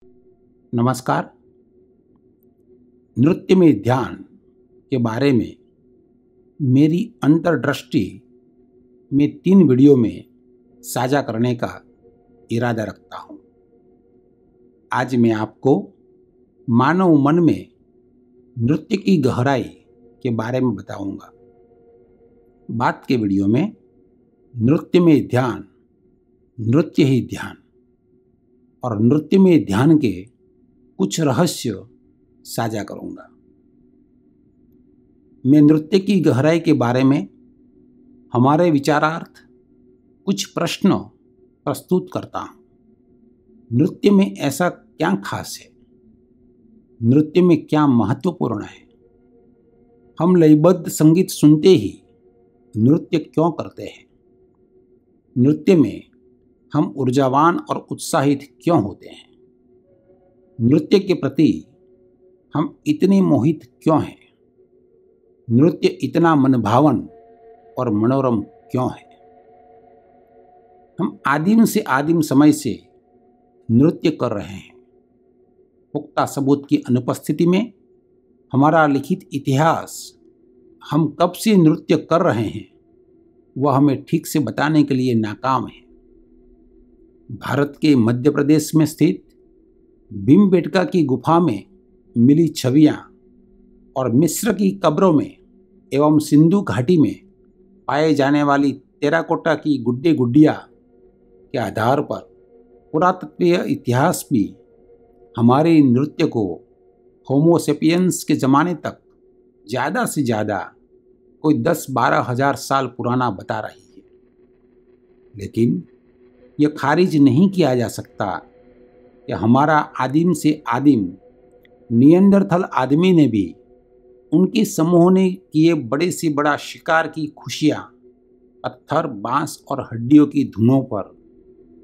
नमस्कार। नृत्य में ध्यान के बारे में मेरी अंतर्दृष्टि में 3 वीडियो में साझा करने का इरादा रखता हूँ। आज मैं आपको मानव मन में नृत्य की गहराई के बारे में बताऊंगा। बाद के वीडियो में नृत्य में ध्यान, नृत्य ही ध्यान और नृत्य में ध्यान के कुछ रहस्य साझा करूंगा। मैं नृत्य की गहराई के बारे में हमारे विचारार्थ कुछ प्रश्न प्रस्तुत करता हूं। नृत्य में ऐसा क्या खास है? नृत्य में क्या महत्वपूर्ण है? हम लयबद्ध संगीत सुनते ही नृत्य क्यों करते हैं? नृत्य में हम ऊर्जावान और उत्साहित क्यों होते हैं? नृत्य के प्रति हम इतने मोहित क्यों हैं? नृत्य इतना मनभावन और मनोरम क्यों है? हम आदिम से आदिम समय से नृत्य कर रहे हैं। पुख्ता सबूत की अनुपस्थिति में हमारा लिखित इतिहास हम कब से नृत्य कर रहे हैं वह हमें ठीक से बताने के लिए नाकाम है। भारत के मध्य प्रदेश में स्थित भीमबेटका की गुफा में मिली छवियां और मिस्र की कब्रों में एवं सिंधु घाटी में पाए जाने वाली टेराकोटा की गुड्डे गुड्डिया के आधार पर पुरातत्वीय इतिहास भी हमारे नृत्य को होमोसेपियंस के ज़माने तक ज़्यादा से ज़्यादा कोई 10-12 हज़ार साल पुराना बता रही है। लेकिन यह खारिज नहीं किया जा सकता कि हमारा आदिम से आदिम निएंडरथल आदमी ने भी उनके समूह ने किए बड़े से बड़ा शिकार की खुशियाँ पत्थर, बांस और हड्डियों की धुनों पर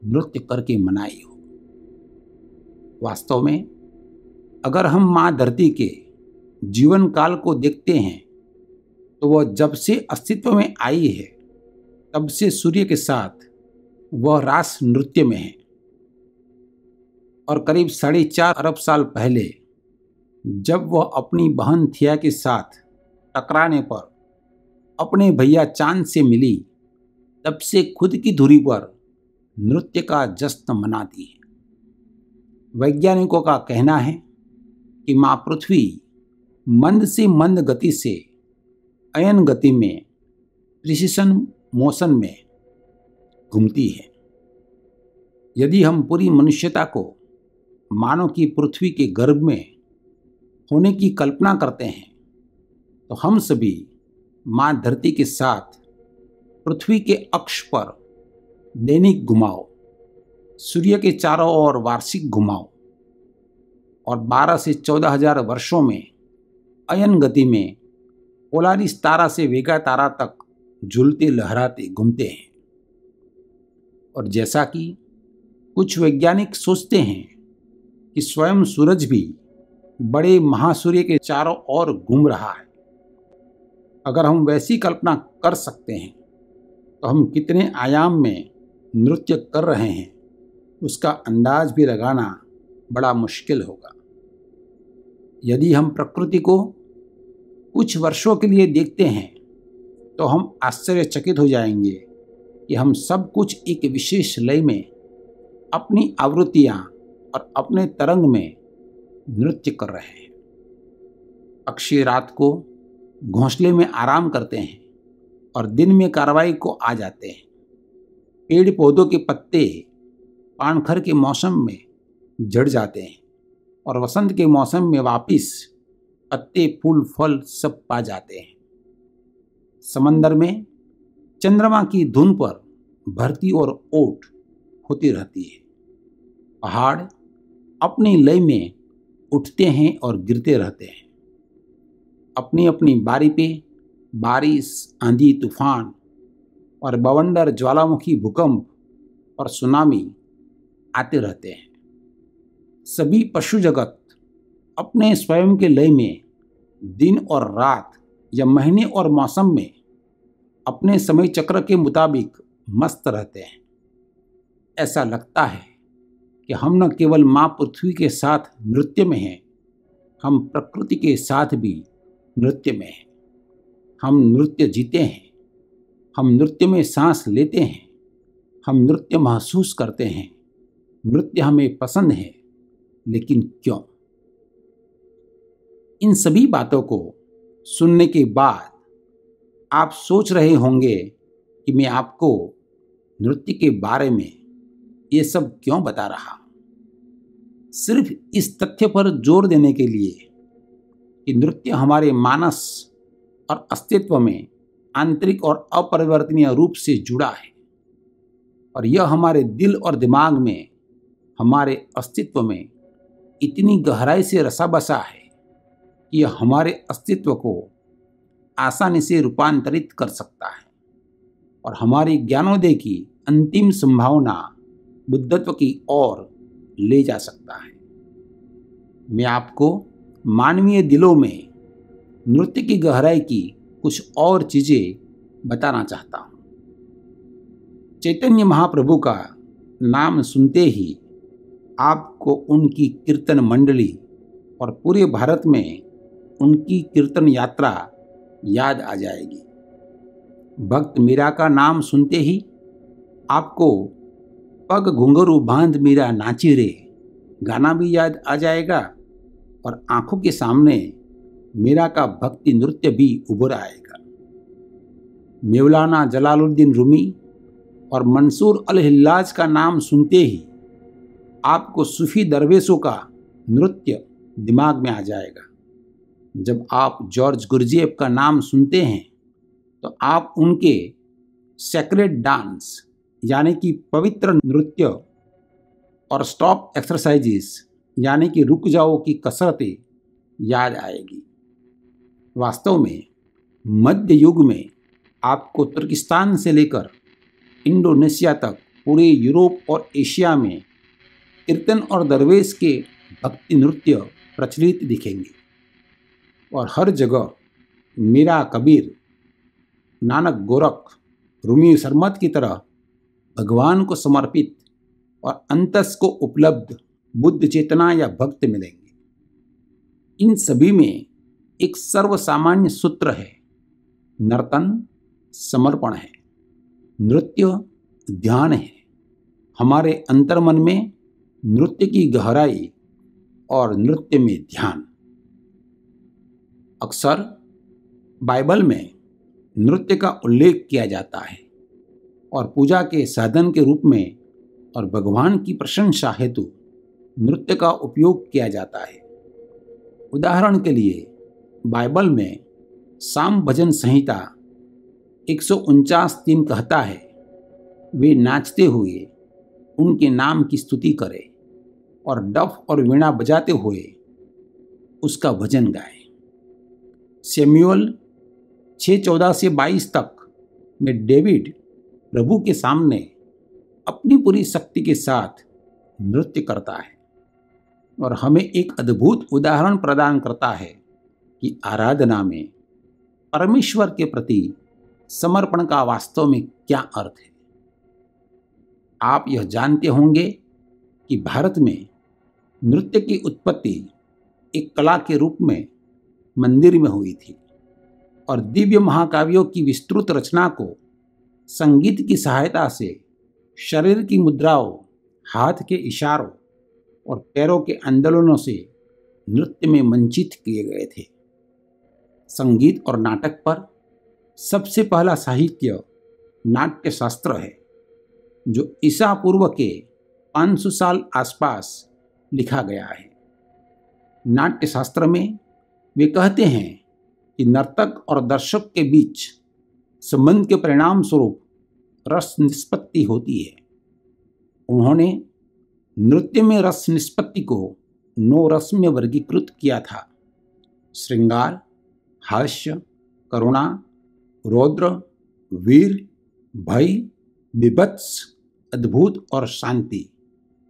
नृत्य करके मनाई हो। वास्तव में अगर हम माँ धरती के जीवन काल को देखते हैं तो वह जब से अस्तित्व में आई है तब से सूर्य के साथ वह रास नृत्य में है। और करीब 4.5 अरब साल पहले जब वह अपनी बहन थिया के साथ टकराने पर अपने भैया चांद से मिली तब से खुद की धुरी पर नृत्य का जश्न मनाती है। वैज्ञानिकों का कहना है कि माँ पृथ्वी मंद से मंद गति से अयन गति में प्रिसिशन मोशन में घूमती है। यदि हम पूरी मनुष्यता को मानव की पृथ्वी के गर्भ में होने की कल्पना करते हैं तो हम सभी माँ धरती के साथ पृथ्वी के अक्ष पर दैनिक घुमाव, सूर्य के चारों ओर वार्षिक घुमाव और 12 से 14 हजार वर्षों में अयन गति में पोलारिस तारा से वेगा तारा तक झूलते लहराते घूमते हैं। और जैसा कि कुछ वैज्ञानिक सोचते हैं कि स्वयं सूरज भी बड़े महासूर्य के चारों ओर घूम रहा है। अगर हम वैसी कल्पना कर सकते हैं तो हम कितने आयाम में नृत्य कर रहे हैं उसका अंदाज भी लगाना बड़ा मुश्किल होगा। यदि हम प्रकृति को कुछ वर्षों के लिए देखते हैं तो हम आश्चर्यचकित हो जाएंगे कि हम सब कुछ एक विशेष लय में अपनी आवृत्तियाँ और अपने तरंग में नृत्य कर रहे हैं। पक्षी रात को घोंसले में आराम करते हैं और दिन में कार्रवाई को आ जाते हैं। पेड़ पौधों के पत्ते पानखर के मौसम में झड़ जाते हैं और वसंत के मौसम में वापिस पत्ते फूल फल सब पा जाते हैं। समंदर में चंद्रमा की धुन पर भरती और ओट होती रहती है। पहाड़ अपनी लय में उठते हैं और गिरते रहते हैं। अपनी अपनी बारी पे बारिश, आंधी, तूफान और बवंडर, ज्वालामुखी, भूकंप और सुनामी आते रहते हैं। सभी पशु जगत अपने स्वयं के लय में दिन और रात या महीने और मौसम में अपने समय चक्र के मुताबिक मस्त रहते हैं। ऐसा लगता है कि हम न केवल माँ पृथ्वी के साथ नृत्य में हैं, हम प्रकृति के साथ भी नृत्य में हैं। हम नृत्य जीते हैं, हम नृत्य में सांस लेते हैं, हम नृत्य महसूस करते हैं। नृत्य हमें पसंद है, लेकिन क्यों? इन सभी बातों को सुनने के बाद आप सोच रहे होंगे कि मैं आपको नृत्य के बारे में ये सब क्यों बता रहा हूं। सिर्फ इस तथ्य पर जोर देने के लिए कि नृत्य हमारे मानस और अस्तित्व में आंतरिक और अपरिवर्तनीय रूप से जुड़ा है, और यह हमारे दिल और दिमाग में, हमारे अस्तित्व में इतनी गहराई से रसा बसा है कि यह हमारे अस्तित्व को आसानी से रूपांतरित कर सकता है और हमारी ज्ञानोदय की अंतिम संभावना बुद्धत्व की ओर ले जा सकता है। मैं आपको मानवीय दिलों में नृत्य की गहराई की कुछ और चीजें बताना चाहता हूँ। चैतन्य महाप्रभु का नाम सुनते ही आपको उनकी कीर्तन मंडली और पूरे भारत में उनकी कीर्तन यात्रा याद आ जाएगी। भक्त मीरा का नाम सुनते ही आपको पग घुंघरू बांध मीरा नाची रे गाना भी याद आ जाएगा और आंखों के सामने मीरा का भक्ति नृत्य भी उभर आएगा। मौलाना जलालुद्दीन रूमी और मंसूर अल हिल्लाज का नाम सुनते ही आपको सूफी दरवेशों का नृत्य दिमाग में आ जाएगा। जब आप जॉर्ज गुरजेफ का नाम सुनते हैं तो आप उनके सेक्रेड डांस यानी कि पवित्र नृत्य और स्टॉप एक्सरसाइजेस यानी कि रुक जाओ की कसरतें याद आएगी। वास्तव में मध्य युग में आपको तुर्किस्तान से लेकर इंडोनेशिया तक पूरे यूरोप और एशिया में कीर्तन और दरवेश के भक्ति नृत्य प्रचलित दिखेंगे और हर जगह मीरा कबीर, नानक गोरख, रूमी सरमत की तरह भगवान को समर्पित और अंतस को उपलब्ध बुद्ध चेतना या भक्त मिलेंगे। इन सभी में एक सर्वसामान्य सूत्र है, नर्तन समर्पण है, नृत्य ध्यान है। हमारे अंतर्मन में नृत्य की गहराई और नृत्य में ध्यान। अक्सर बाइबल में नृत्य का उल्लेख किया जाता है और पूजा के साधन के रूप में और भगवान की प्रशंसा हेतु नृत्य का उपयोग किया जाता है। उदाहरण के लिए बाइबल में साम भजन संहिता 149:3 कहता है, वे नाचते हुए उनके नाम की स्तुति करें और डफ और वीणा बजाते हुए उसका भजन गाएं। सैमुअल 6:14 से 22 तक में डेविड प्रभु के सामने अपनी पूरी शक्ति के साथ नृत्य करता है और हमें एक अद्भुत उदाहरण प्रदान करता है कि आराधना में परमेश्वर के प्रति समर्पण का वास्तव में क्या अर्थ है। आप यह जानते होंगे कि भारत में नृत्य की उत्पत्ति एक कला के रूप में मंदिर में हुई थी और दिव्य महाकाव्यों की विस्तृत रचना को संगीत की सहायता से शरीर की मुद्राओं, हाथ के इशारों और पैरों के आंदोलनों से नृत्य में मंचित किए गए थे। संगीत और नाटक पर सबसे पहला साहित्य नाट्य शास्त्र है, जो ईसा पूर्व के 500 साल आसपास लिखा गया है। नाट्य शास्त्र में वे कहते हैं कि नर्तक और दर्शक के बीच संबंध के परिणाम स्वरूप रस निष्पत्ति होती है। उन्होंने नृत्य में रस निष्पत्ति को 9 रस में वर्गीकृत किया था: श्रृंगार, हास्य, करुणा, रौद्र, वीर, भय, विभत्स, अद्भुत और शांति।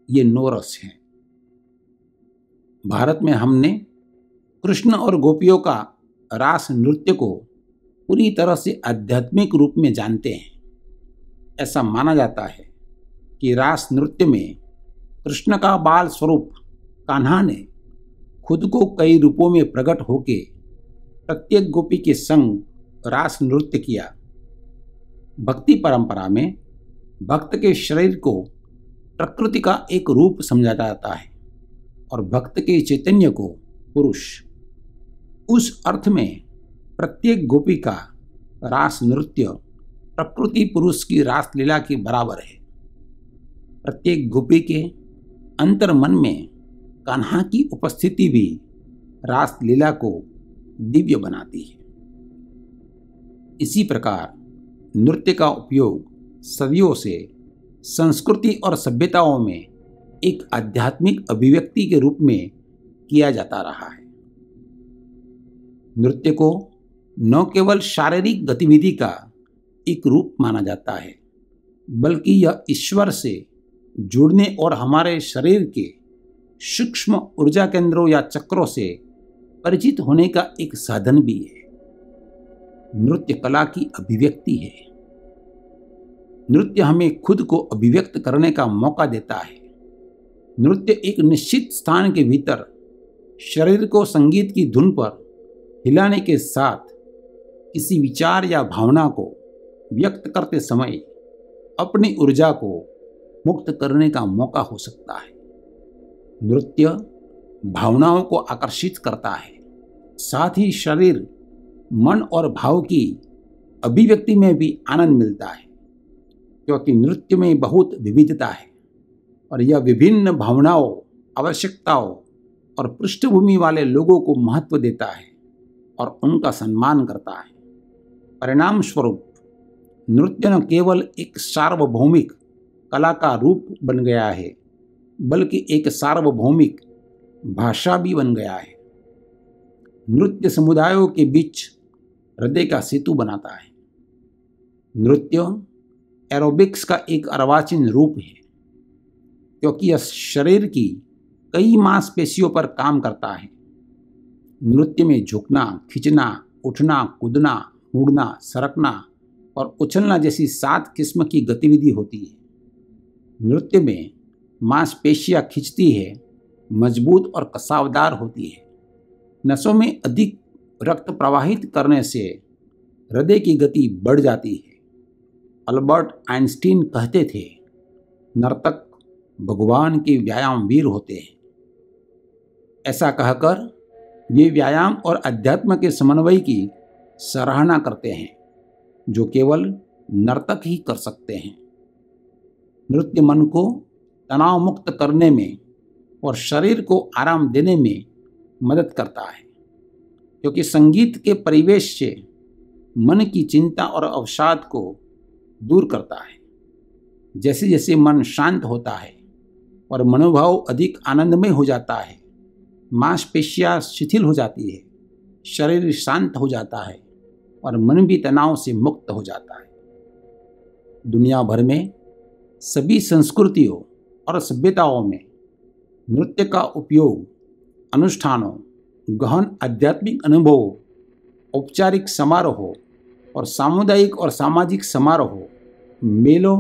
ये 9 रस हैं। भारत में हमने कृष्ण और गोपियों का रास नृत्य को पूरी तरह से आध्यात्मिक रूप में जानते हैं। ऐसा माना जाता है कि रास नृत्य में कृष्ण का बाल स्वरूप कान्हा ने खुद को कई रूपों में प्रकट होके प्रत्येक गोपी के संग रास नृत्य किया। भक्ति परंपरा में भक्त के शरीर को प्रकृति का एक रूप समझा जाता है और भक्त के चैतन्य को पुरुष। उस अर्थ में प्रत्येक गोपी का रास नृत्य प्रकृति पुरुष की रास लीला के बराबर है। प्रत्येक गोपी के अंतर मन में कान्हा की उपस्थिति भी रास लीला को दिव्य बनाती है। इसी प्रकार नृत्य का उपयोग सदियों से संस्कृति और सभ्यताओं में एक आध्यात्मिक अभिव्यक्ति के रूप में किया जाता रहा है। नृत्य को न केवल शारीरिक गतिविधि का एक रूप माना जाता है, बल्कि यह ईश्वर से जुड़ने और हमारे शरीर के सूक्ष्म ऊर्जा केंद्रों या चक्रों से परिचित होने का एक साधन भी है। नृत्य कला की अभिव्यक्ति है। नृत्य हमें खुद को अभिव्यक्त करने का मौका देता है। नृत्य एक निश्चित स्थान के भीतर शरीर को संगीत की धुन पर हिलाने के साथ किसी विचार या भावना को व्यक्त करते समय अपनी ऊर्जा को मुक्त करने का मौका हो सकता है। नृत्य भावनाओं को आकर्षित करता है, साथ ही शरीर, मन और भाव की अभिव्यक्ति में भी आनंद मिलता है, क्योंकि नृत्य में बहुत विविधता है और यह विभिन्न भावनाओं, आवश्यकताओं और पृष्ठभूमि वाले लोगों को महत्व देता है और उनका सम्मान करता है। परिणाम स्वरूप नृत्य न केवल एक सार्वभौमिक कला का रूप बन गया है, बल्कि एक सार्वभौमिक भाषा भी बन गया है। नृत्य समुदायों के बीच हृदय का सेतु बनाता है। नृत्य एरोबिक्स का एक अर्वाचीन रूप है, क्योंकि यह शरीर की कई मांसपेशियों पर काम करता है। नृत्य में झुकना, खींचना, उठना, कूदना, मुड़ना, सरकना और उछलना जैसी 7 किस्म की गतिविधि होती है। नृत्य में मांसपेशियां खिंचती है, मजबूत और कसावदार होती है। नसों में अधिक रक्त प्रवाहित करने से हृदय की गति बढ़ जाती है। अल्बर्ट आइंस्टीन कहते थे, नर्तक भगवान के व्यायाम वीर होते हैं। ऐसा कहकर वे व्यायाम और अध्यात्म के समन्वय की सराहना करते हैं, जो केवल नर्तक ही कर सकते हैं। नृत्य मन को तनाव मुक्त करने में और शरीर को आराम देने में मदद करता है, क्योंकि संगीत के परिवेश से मन की चिंता और अवसाद को दूर करता है। जैसे जैसे मन शांत होता है और मनोभाव अधिक आनंदमय हो जाता है, मांसपेशियां शिथिल हो जाती है, शरीर शांत हो जाता है और मन भी तनाव से मुक्त हो जाता है। दुनिया भर में सभी संस्कृतियों और सभ्यताओं में नृत्य का उपयोग अनुष्ठानों, गहन आध्यात्मिक अनुभवों, औपचारिक समारोहों और सामुदायिक और सामाजिक समारोहों, मेलों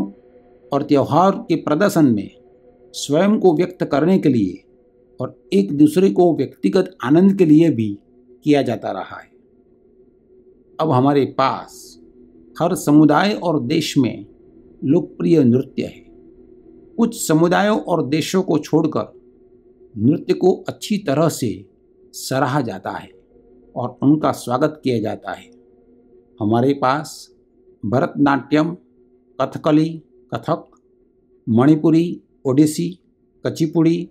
और त्योहार के प्रदर्शन में स्वयं को व्यक्त करने के लिए और एक दूसरे को व्यक्तिगत आनंद के लिए भी किया जाता रहा है। अब हमारे पास हर समुदाय और देश में लोकप्रिय नृत्य है। कुछ समुदायों और देशों को छोड़कर नृत्य को अच्छी तरह से सराहा जाता है और उनका स्वागत किया जाता है। हमारे पास भरतनाट्यम, कथकली, कथक, मणिपुरी, ओडिसी, कुचिपुड़ी,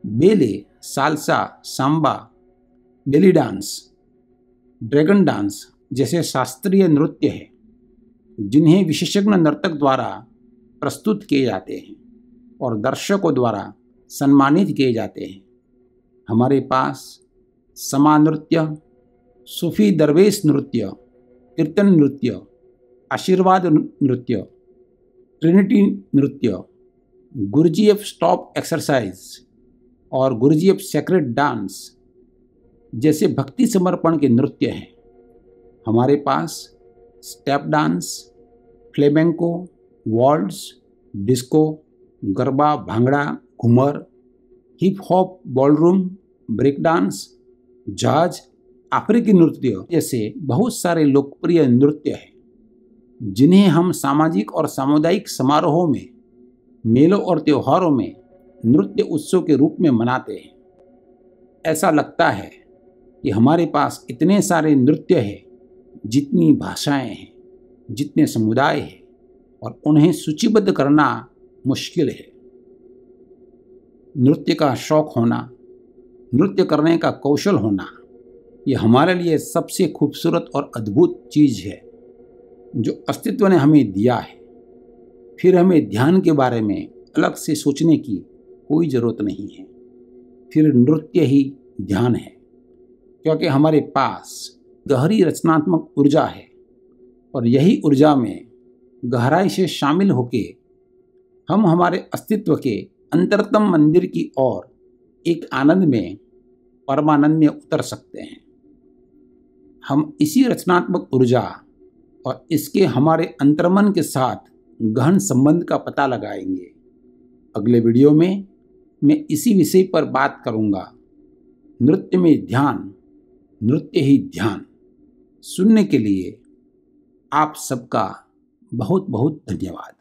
बेले, salsa, Samba, belly dance, dragon dance जैसे शास्त्रीय नृत्य हैं, जिन्हें विशेषज्ञ नर्तक द्वारा प्रस्तुत किए जाते हैं और दर्शकों द्वारा सम्मानित किए जाते हैं। हमारे पास समा नृत्य, सूफी दरवेश नृत्य, कीर्तन नृत्य, आशीर्वाद नृत्य, ट्रिनिटी नृत्य, गुरुजी ऑफ स्टॉप एक्सरसाइज और गुरुजी ऑफ सेक्रेड डांस जैसे भक्ति समर्पण के नृत्य हैं। हमारे पास step dance, flamenco, waltz, disco, garba, bhangra, ghoomar, hip hop, ballroom, break dance, jazz, अफ्रीकी नृत्य जैसे बहुत सारे लोकप्रिय नृत्य हैं जिन्हें हम सामाजिक और सामुदायिक समारोहों में, मेलों और त्योहारों में नृत्य उत्सव के रूप में मनाते हैं। ऐसा लगता है कि हमारे पास इतने सारे नृत्य हैं, जितनी भाषाएं हैं, जितने समुदाय हैं, और उन्हें सूचीबद्ध करना मुश्किल है। नृत्य का शौक होना, नृत्य करने का कौशल होना, यह हमारे लिए सबसे खूबसूरत और अद्भुत चीज़ है जो अस्तित्व ने हमें दिया है। फिर हमें ध्यान के बारे में अलग से सोचने की कोई ज़रूरत नहीं है। फिर नृत्य ही ध्यान है, क्योंकि हमारे पास गहरी रचनात्मक ऊर्जा है और यही ऊर्जा में गहराई से शामिल होके हम हमारे अस्तित्व के अंतरतम मंदिर की ओर एक आनंद में, परमानंद में उतर सकते हैं। हम इसी रचनात्मक ऊर्जा और इसके हमारे अंतर्मन के साथ गहन संबंध का पता लगाएंगे। अगले वीडियो में मैं इसी विषय पर बात करूंगा। नृत्य में ध्यान, नृत्य ही ध्यान। सुनने के लिए आप सबका बहुत बहुत धन्यवाद।